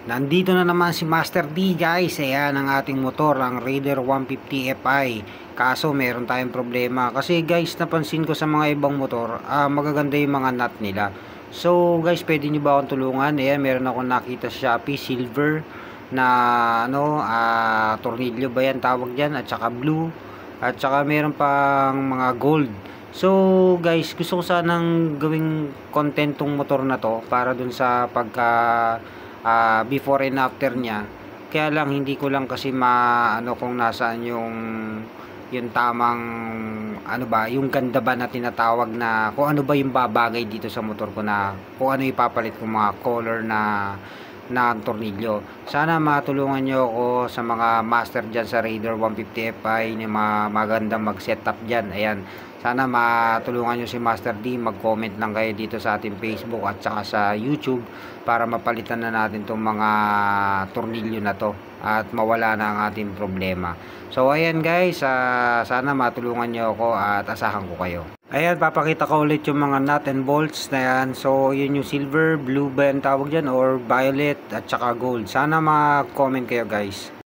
Nandito na naman si Master D, guys. Ayan ang ating motor, ang Raider 150 Fi. Kaso meron tayong problema kasi guys, napansin ko sa mga ibang motor, magaganda yung mga nut nila. So guys, pwede nyo ba akong tulungan? Ayan, meron ako nakita sa Shopee, silver na tornilyo ba yan tawag dyan, at saka blue, at saka meron pang mga gold. So guys, gusto ko sanang gawing content tong motor na to para dun sa before and after niya. Kaya lang hindi ko lang kasi maano kung nasaan yung tamang ano ba, yung ganda ba na tinatawag, na kung ano ba yung babagay dito sa motor ko, na kung ano ipapalit kong mga color na tornilyo. Sana matulungan nyo ako sa mga master dyan sa Raider 150 Fi na magandang mag setup dyan. Ayan, sana matulungan nyo si Master D. Mag-comment lang kayo dito sa ating Facebook at saka sa YouTube para mapalitan na natin itong mga tornilyo na to at mawala na ang ating problema. So ayan guys, sana matulungan nyo ako at asahan ko kayo. Ayan, papakita ko ulit yung mga nut and bolts na yan. So yun yung silver, blue ba yung tawag dyan, or violet at saka gold. Sana mag-comment kayo guys.